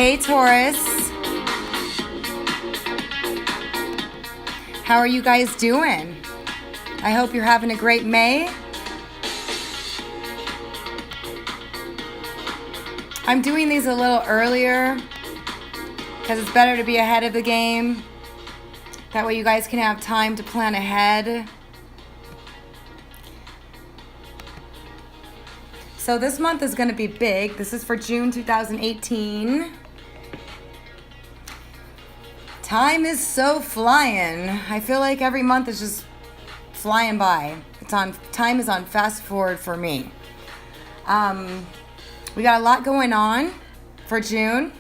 Hey Taurus, how are you guys doing? I hope you're having a great May. I'm doing these a little earlier because it's better to be ahead of the game. That way you guys can have time to plan ahead. So this month is going to be big. This is for June 2018. Time is so flying. I feel like every month is just flying by. Time is on fast forward for me. We got a lot going on for June.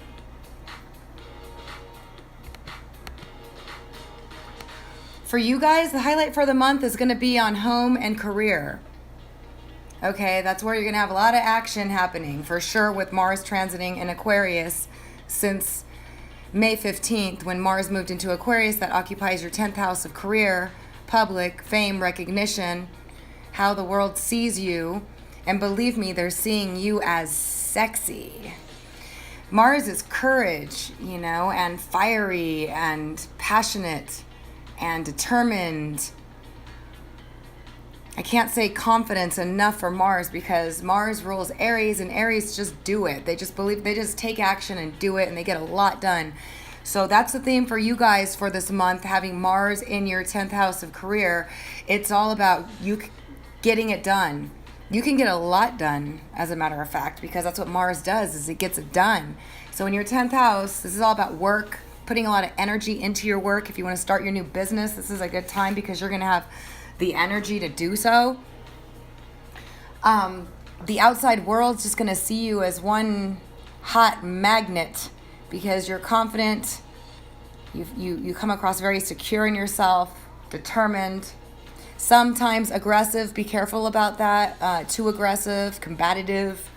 For you guys, the highlight for the month is going to be on home and career. Okay, that's where you're going to have a lot of action happening for sure, with Mars transiting in Aquarius since May 15th, when Mars moved into Aquarius. That occupies your 10th house of career, public, fame, recognition, how the world sees you. And believe me, they're seeing you as sexy. Mars is courage, and fiery and passionate and determined. I can't say confidence enough for Mars, because Mars rules Aries, and Aries just do it. They just take action and do it, and they get a lot done. So that's the theme for you guys for this month, having Mars in your 10th house of career. It's all about you getting it done. You can get a lot done, as a matter of fact, because that's what Mars does, is it gets it done. So in your 10th house, this is all about work, putting a lot of energy into your work. If you want to start your new business, this is a good time, because you're going to have the energy to do so. The outside world's just going to see you as one hot magnet, because you're confident. You come across very secure in yourself, determined, sometimes aggressive. Be careful about that. Too aggressive, combative,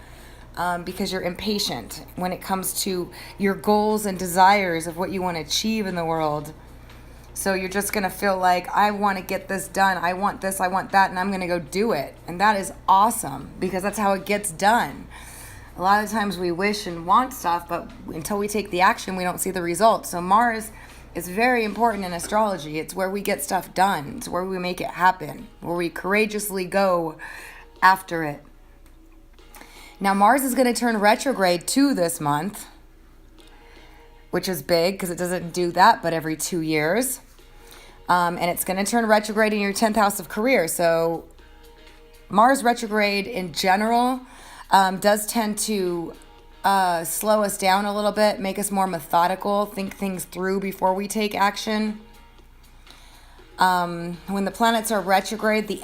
because you're impatient when it comes to your goals and desires of what you want to achieve in the world. So you're just going to feel like, I want to get this done. I want this, I want that, and I'm going to go do it. And that is awesome, because that's how it gets done. A lot of times we wish and want stuff, but until we take the action, we don't see the results. So Mars is very important in astrology. It's where we get stuff done. It's where we make it happen, where we courageously go after it. Now Mars is going to turn retrograde too this month, which is big because it doesn't do that but every 2 years. And it's going to turn retrograde in your 10th house of career. So Mars retrograde in general does tend to slow us down a little bit, make us more methodical, think things through before we take action. When the planets are retrograde, the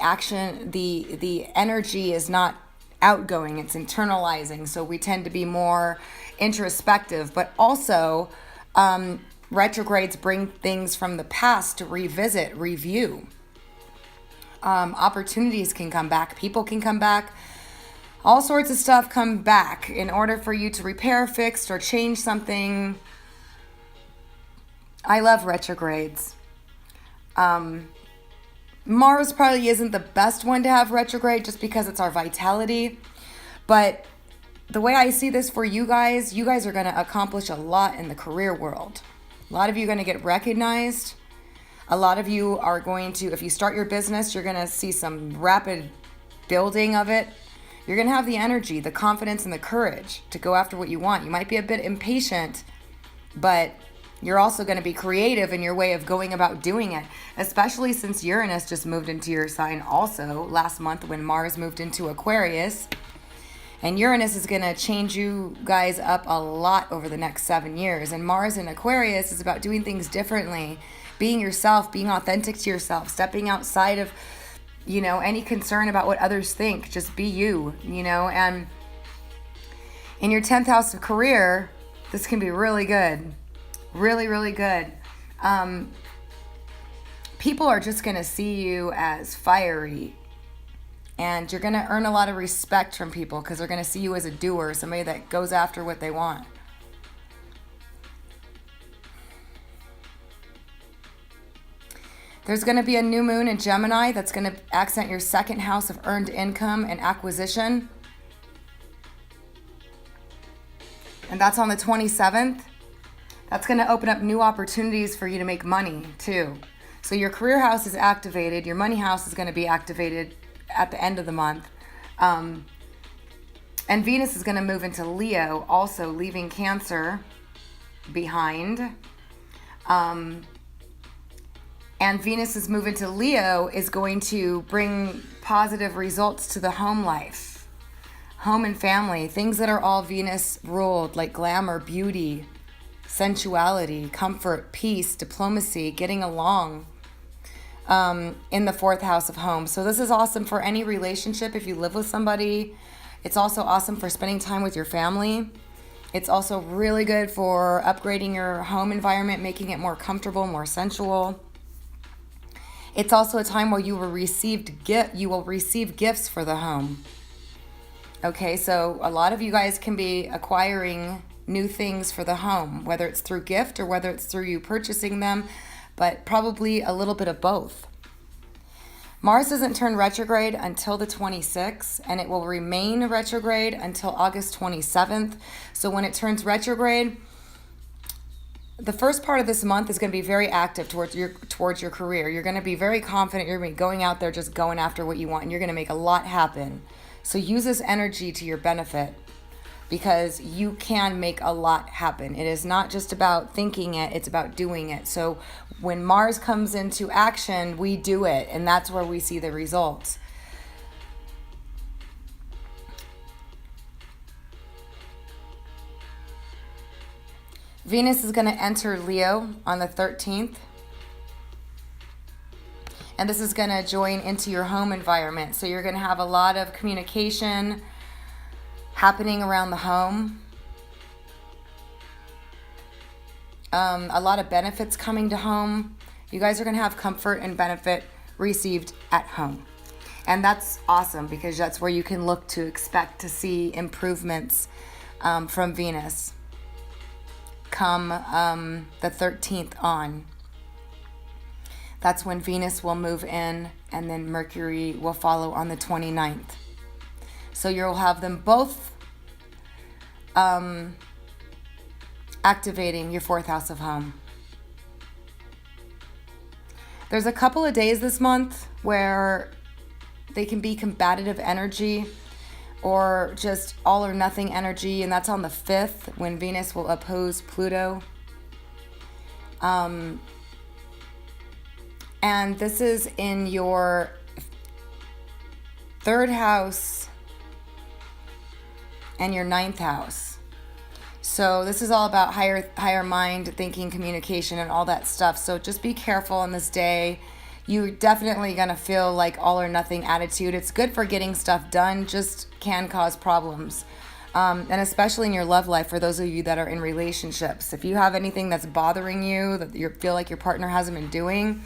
energy is not outgoing, it's internalizing. So we tend to be more introspective, but also retrogrades bring things from the past to revisit, review. Opportunities can come back, people can come back, all sorts of stuff come back in order for you to repair, fix, or change something. I love retrogrades. Mars probably isn't the best one to have retrograde, just because it's our vitality, but the way I see this for you guys are going to accomplish a lot in the career world. A lot of you are going to get recognized. A lot of you are going to, if you start your business, you're going to see some rapid building of it. You're going to have the energy, the confidence, and the courage to go after what you want. You might be a bit impatient, but you're also going to be creative in your way of going about doing it, especially since Uranus just moved into your sign also last month, when Mars moved into Aquarius. And Uranus is going to change you guys up a lot over the next 7 years. And Mars in Aquarius is about doing things differently, being yourself, being authentic to yourself, stepping outside of, any concern about what others think. Just be you, and in your 10th house of career, this can be really good. Really, really good. People are just going to see you as fiery. And you're going to earn a lot of respect from people, because they're going to see you as a doer, somebody that goes after what they want. There's going to be a new moon in Gemini that's going to accent your second house of earned income and acquisition. and that's on the 27th. That's going to open up new opportunities for you to make money too. So your career house is activated. Your money house is going to be activated at the end of the month. And Venus is going to move into Leo, also leaving Cancer behind. And Venus's move into Leo is going to bring positive results to the home life, home and family, things that are all Venus ruled, like glamour, beauty, sensuality, comfort, peace, diplomacy, getting along, in the 4th house of home. So this is awesome for any relationship if you live with somebody. It's also awesome for spending time with your family. It's also really good for upgrading your home environment, making it more comfortable, more sensual. It's also a time where you will receive gifts for the home. Okay, so a lot of you guys can be acquiring new things for the home, whether it's through gift or whether it's through you purchasing them, but probably a little bit of both. Mars doesn't turn retrograde until the 26th, and it will remain retrograde until August 27th. So when it turns retrograde, the first part of this month is going to be very active towards your career. You're going to be very confident. You're going to be going out there just going after what you want, and you're going to make a lot happen. So use this energy to your benefit, because you can make a lot happen. It is not just about thinking it, it's about doing it. So when Mars comes into action, we do it, and that's where we see the results. Venus is going to enter Leo on the 13th. And this is going to join into your home environment. So you're going to have a lot of communication happening around the home. A lot of benefits coming to home. You guys are going to have comfort and benefit received at home. And that's awesome, because that's where you can look to expect to see improvements from Venus come the 13th on. That's when Venus will move in, and then Mercury will follow on the 29th. So you'll have them both activating your 4th house of home. There's a couple of days this month where they can be combative energy or just all or nothing energy, and that's on the 5th when Venus will oppose Pluto. And this is in your 3rd house and your 9th house. So this is all about higher mind, thinking, communication, and all that stuff. So just be careful on this day. You're definitely going to feel like all or nothing attitude. It's good for getting stuff done, just can cause problems. And especially in your love life, for those of you that are in relationships. If you have anything that's bothering you, that you feel like your partner hasn't been doing,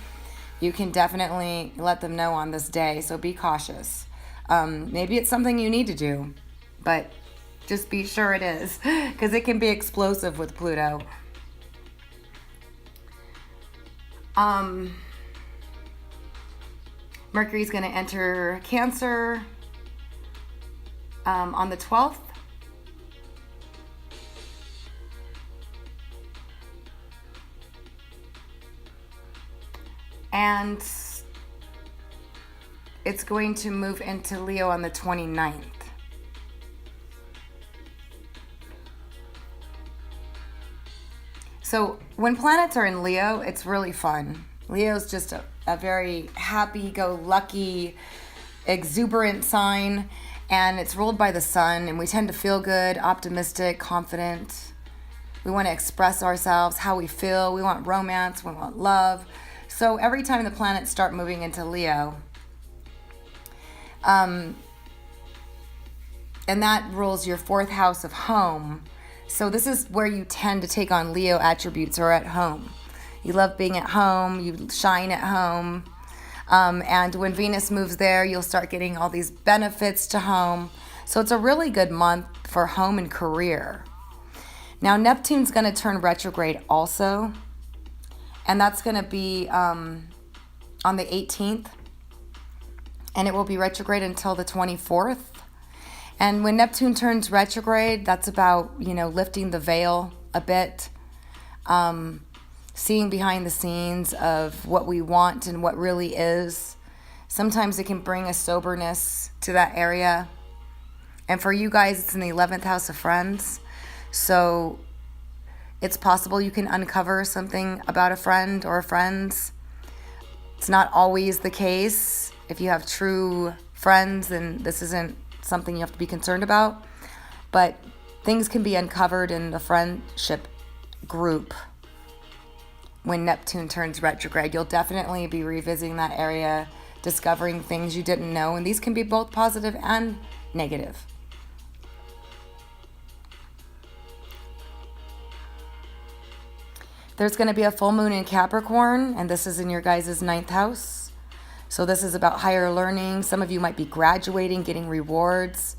you can definitely let them know on this day. So be cautious. Maybe it's something you need to do, but just be sure it is, because it can be explosive with Pluto. Mercury's going to enter Cancer on the 12th. And it's going to move into Leo on the 29th. So when planets are in Leo, it's really fun. Leo's just a very happy-go-lucky, exuberant sign, and it's ruled by the sun, and we tend to feel good, optimistic, confident. We want to express ourselves, how we feel. We want romance. We want love. So every time the planets start moving into Leo, and that rules your 4th house of home. So this is where you tend to take on Leo attributes, or at home. You love being at home. You shine at home. And when Venus moves there, you'll start getting all these benefits to home. So it's a really good month for home and career. Now, Neptune's going to turn retrograde also. And that's going to be on the 18th. And it will be retrograde until the 24th. And when Neptune turns retrograde, that's about, lifting the veil a bit, seeing behind the scenes of what we want and what really is. Sometimes it can bring a soberness to that area. And for you guys, it's in the 11th house of friends. So it's possible you can uncover something about a friend or friends. It's not always the case. If you have true friends, then this isn't something you have to be concerned about. But things can be uncovered in the friendship group when Neptune turns retrograde. You'll definitely be revisiting that area, discovering things you didn't know. And these can be both positive and negative. There's going to be a full moon in Capricorn, and this is in your guys' 9th house. So this is about higher learning. Some of you might be graduating, getting rewards.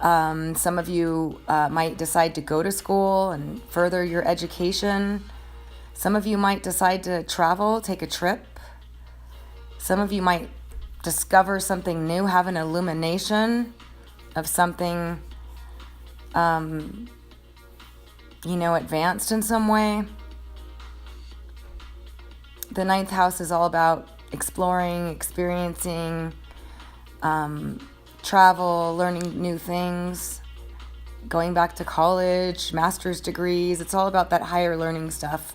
Some of you might decide to go to school and further your education. Some of you might decide to travel, take a trip. Some of you might discover something new, have an illumination of something, advanced in some way. The 9th house is all about exploring, experiencing, travel, learning new things, going back to college, master's degrees. It's all about that higher learning stuff,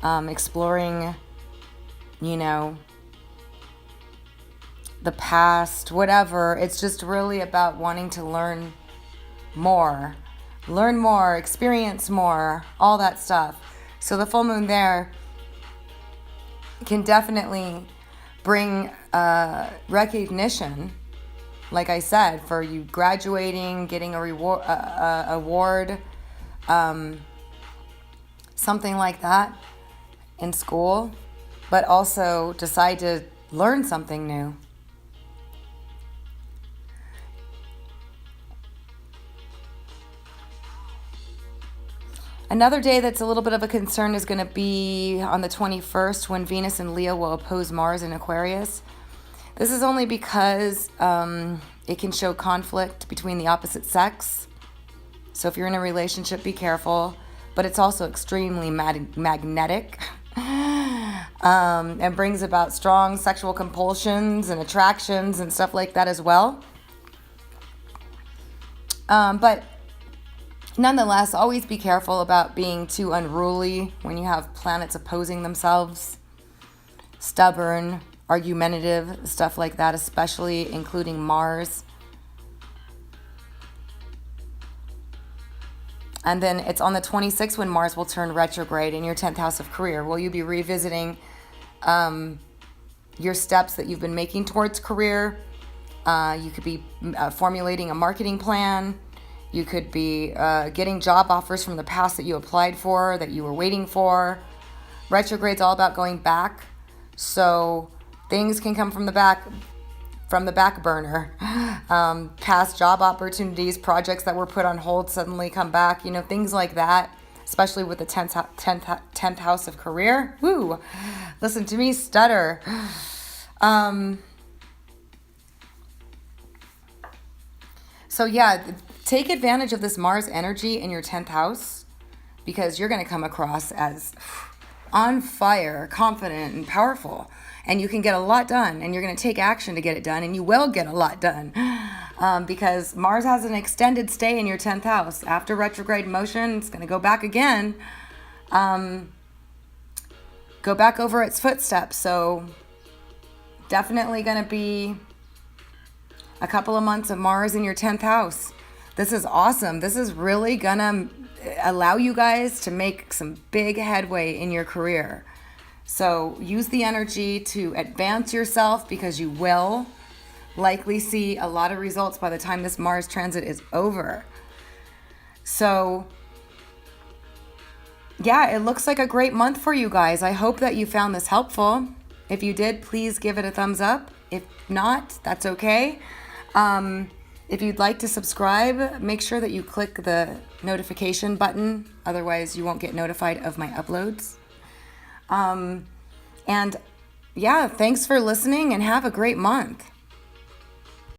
exploring, the past, whatever. It's just really about wanting to learn more, experience more, all that stuff. So the full moon there can definitely bring recognition, like I said, for you graduating, getting a reward, award, something like that in school, but also decide to learn something new. Another day that's a little bit of a concern is going to be on the 21st, when Venus and Leo will oppose Mars in Aquarius. This is only because it can show conflict between the opposite sex. So if you're in a relationship, be careful. But it's also extremely magnetic and brings about strong sexual compulsions and attractions and stuff like that as well. But nonetheless, always be careful about being too unruly when you have planets opposing themselves. Stubborn, argumentative, stuff like that, especially including Mars. And then it's on the 26th when Mars will turn retrograde in your 10th house of career. Will you be revisiting your steps that you've been making towards career? You could be formulating a marketing plan. You could be getting job offers from the past that you applied for, that you were waiting for. Retrograde's all about going back. So things can come from the back burner. Past job opportunities, projects that were put on hold suddenly come back. Things like that, especially with the 10th house of career. Woo! Listen to me stutter. So yeah, take advantage of this Mars energy in your 10th house, because you're going to come across as on fire, confident, and powerful. And you can get a lot done, and you're going to take action to get it done, and you will get a lot done. Because Mars has an extended stay in your 10th house. After retrograde motion, it's going to go back again. Go back over its footsteps. So definitely going to be a couple of months of Mars in your 10th house. This is awesome. This is really going to allow you guys to make some big headway in your career. So use the energy to advance yourself, because you will likely see a lot of results by the time this Mars transit is over. So yeah, it looks like a great month for you guys. I hope that you found this helpful. If you did, please give it a thumbs up. If not, that's okay. If you'd like to subscribe, make sure that you click the notification button. Otherwise, you won't get notified of my uploads. And yeah, thanks for listening, and have a great month.